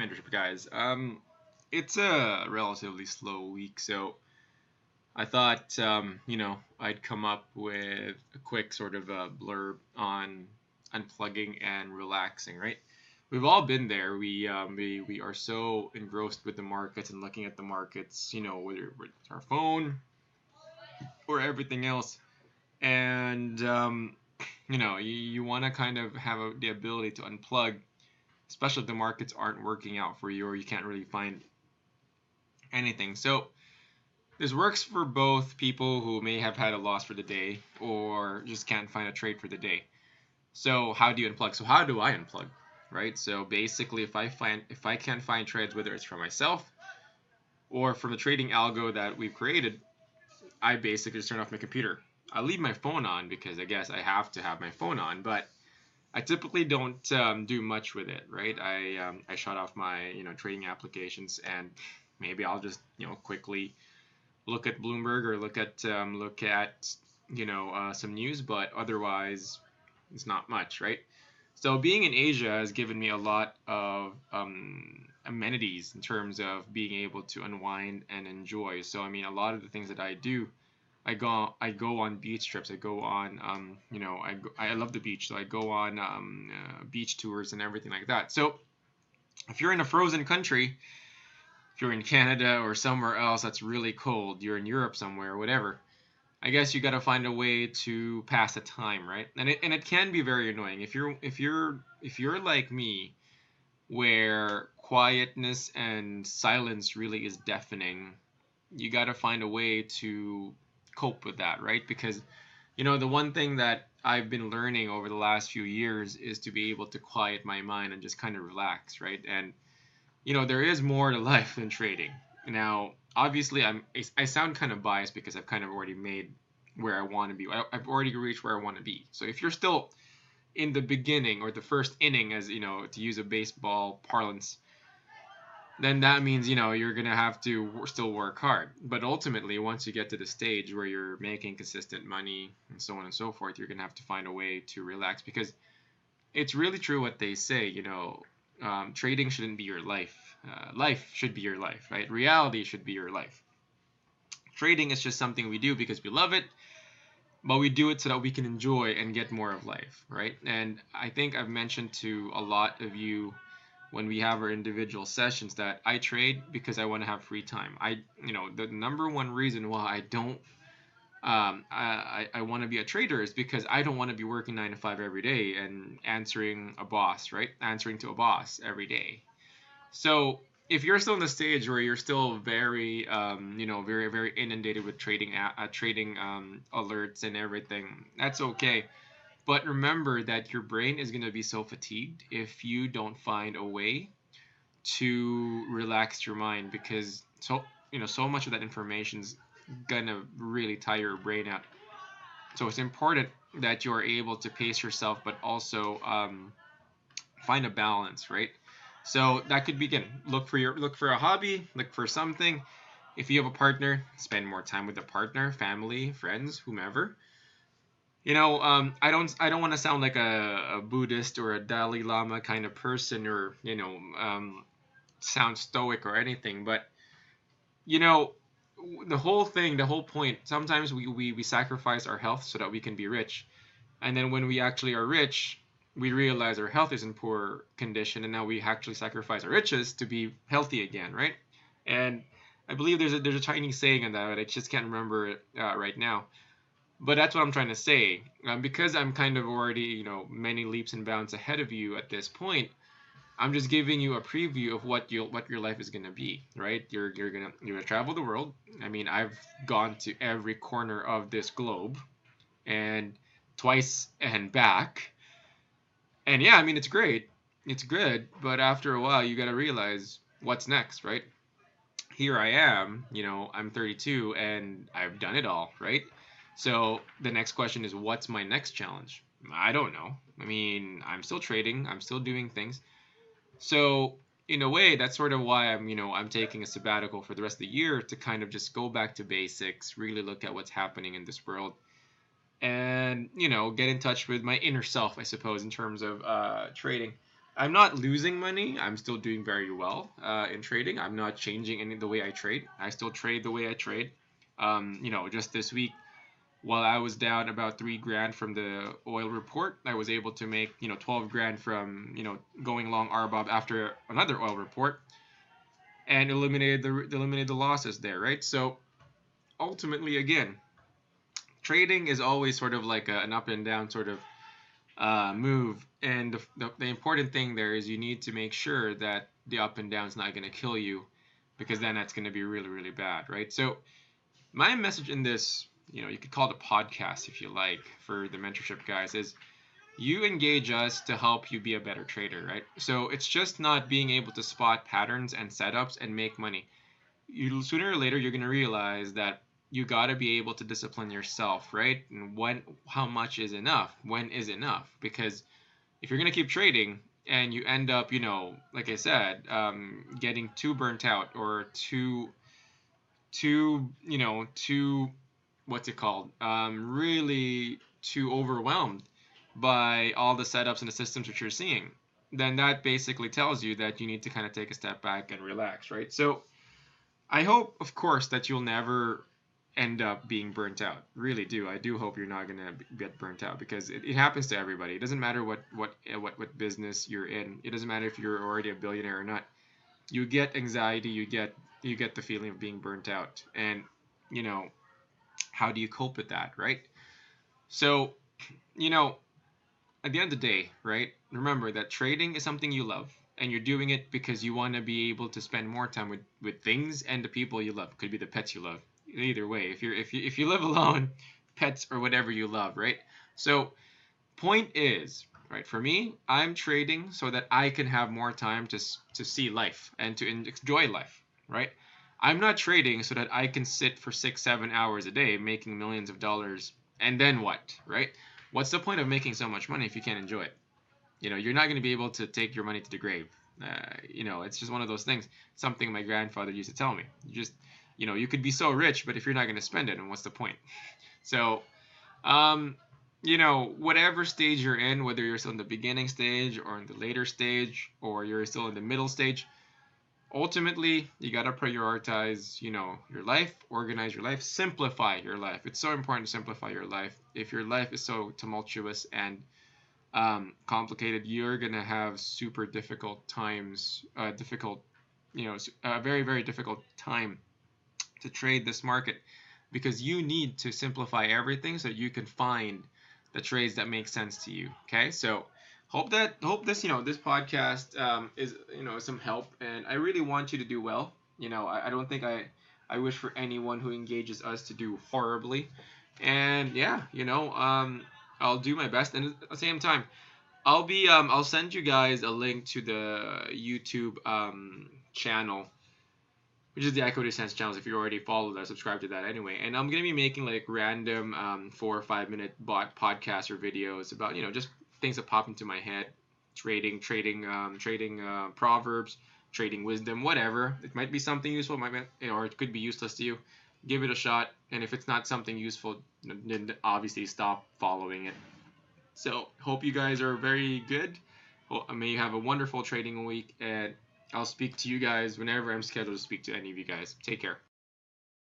mentorship, guys. It's a relatively slow week, so I thought, I'd come up with a quick sort of a blurb on unplugging and relaxing, right? We've all been there. We are so engrossed with the markets and looking at the markets, whether it's our phone or everything else, and you want to kind of have the ability to unplug, especially if the markets aren't working out for you or you can't really find anything. So this works for both people who may have had a loss for the day or just can't find a trade for the day. So how do you unplug? So how do I unplug? Right? So basically if I can't find trades, whether it's for myself or from the trading algo that we've created, I basically just turn off my computer. I leave my phone on because I guess I have to have my phone on, but I typically don't do much with it, right? I shut off my trading applications and maybe I'll just quickly look at Bloomberg or look at some news, but otherwise it's not much, right? So being in Asia has given me a lot of amenities in terms of being able to unwind and enjoy. So I mean, a lot of the things that I do, I go on beach trips. I go on I love the beach, so I go on beach tours and everything like that. So if you're in a frozen country, if you're in Canada or somewhere else that's really cold, you're in Europe somewhere, whatever. I guess you got to find a way to pass the time, right? And it can be very annoying if you're like me, where quietness and silence really is deafening. You got to find a way to cope with that, right? Because the one thing that I've been learning over the last few years is to be able to quiet my mind and just kind of relax, right? And there is more to life than trading. Now, obviously, I sound kind of biased because I've kind of already made where I want to be. I've already reached where I want to be. So if you're still in the beginning or the first inning, as to use a baseball parlance, then that means you're gonna have to still work hard. But ultimately, once you get to the stage where you're making consistent money and so on and so forth, you're gonna have to find a way to relax because it's really true what they say. Trading shouldn't be your life. Life should be your life, right? Reality should be your life. Trading is just something we do because we love it, but we do it so that we can enjoy and get more of life, right? And I think I've mentioned to a lot of you when we have our individual sessions that I trade because I want to have free time. The number one reason why I don't I want to be a trader is because I don't want to be working 9 to 5 every day and answering a boss, right? Answering to a boss every day. So if you're still in the stage where you're still very, very, very inundated with trading alerts and everything, that's okay. But remember that your brain is going to be so fatigued if you don't find a way to relax your mind because so much of that information's gonna really tire your brain out. So it's important that you're able to pace yourself, but also find a balance, right? So that could begin. Look for a hobby, look for something. If you have a partner, spend more time with the partner, family, friends, whomever. I don't want to sound like a Buddhist or a Dalai Lama kind of person, or sound stoic or anything, but you know, the whole thing, the whole point. Sometimes we sacrifice our health so that we can be rich, and then when we actually are rich, we realize our health is in poor condition, and now we actually sacrifice our riches to be healthy again, right? And I believe there's a Chinese saying on that, but I just can't remember it right now. But that's what I'm trying to say. Because I'm kind of already, many leaps and bounds ahead of you at this point. I'm just giving you a preview of what your life is gonna be, right? You're gonna travel the world. I mean, I've gone to every corner of this globe and twice and back. And yeah, I mean it's great. It's good, but after a while you got to realize what's next, right? Here I am, I'm 32 and I've done it all, right? So the next question is what's my next challenge? I don't know. I mean, I'm still trading, I'm still doing things. So in a way, that's sort of why I'm taking a sabbatical for the rest of the year to kind of just go back to basics, really look at what's happening in this world, and get in touch with my inner self, I suppose, in terms of trading. I'm not losing money. I'm still doing very well in trading. I'm not changing any the way I trade. I still trade the way I trade. Just this week, while I was down about 3 grand from the oil report, I was able to make 12 grand from going long RBOB after another oil report, and eliminated the losses there, right? So ultimately, again, trading is always sort of like an up and down sort of move, and the important thing there is you need to make sure that the up and down is not going to kill you, because then that's going to be really really bad, right? So my message in this, you could call it a podcast if you like, for the mentorship guys, is you engage us to help you be a better trader, right? So it's just not being able to spot patterns and setups and make money. You sooner or later you're going to realize that you got to be able to discipline yourself, right? And how much is enough? When is enough? Because if you're going to keep trading and you end up, like I said, getting too burnt out, or too, what's it called? Really too overwhelmed by all the setups and the systems that you're seeing, then that basically tells you that you need to kind of take a step back and relax, right? So I hope, of course, that you'll never end up being burnt out. Really do. I do hope you're not gonna get burnt out, because it happens to everybody. It doesn't matter what business you're in. It doesn't matter if you're already a billionaire or not. You get anxiety. You get the feeling of being burnt out, and you know how do you cope with that, right? So you know at the end of the day, right? Remember that trading is something you love, and you're doing it because you want to be able to spend more time with things and the people you love. Could be the pets you love. Either way, if you live alone, pets or whatever you love, right? So point is, right? For me, I'm trading so that I can have more time to see life and to enjoy life, right? I'm not trading so that I can sit for 6 7 hours a day making millions of dollars, and then what, right? What's the point of making so much money if you can't enjoy it? You're not going to be able to take your money to the grave. It's just one of those things. Something my grandfather used to tell me. You could be so rich, but if you're not going to spend it, then what's the point? So, um, whatever stage you're in, whether you're still in the beginning stage or in the later stage, or you're still in the middle stage, ultimately you got to prioritize, your life, organize your life, simplify your life. It's so important to simplify your life. If your life is so tumultuous and complicated, you're gonna have super difficult times, a very very difficult time to trade this market, because you need to simplify everything so you can find the trades that make sense to you. Okay, so hope this podcast is some help, and I really want you to do well. I don't think I wish for anyone who engages us to do horribly, and yeah, I'll do my best, and at the same time I'll send you guys a link to the YouTube channel, which is the Echo Sense channels, if you already followed or subscribed to that anyway. And I'm gonna be making like random 4 or 5 minute podcasts or videos about just things that pop into my head, trading proverbs, trading wisdom, whatever. It might be something useful, or it could be useless to you. Give it a shot, and if it's not something useful, then obviously stop following it. So hope you guys are very good. Well, may you have a wonderful trading week, and I'll speak to you guys whenever I'm scheduled to speak to any of you guys. Take care.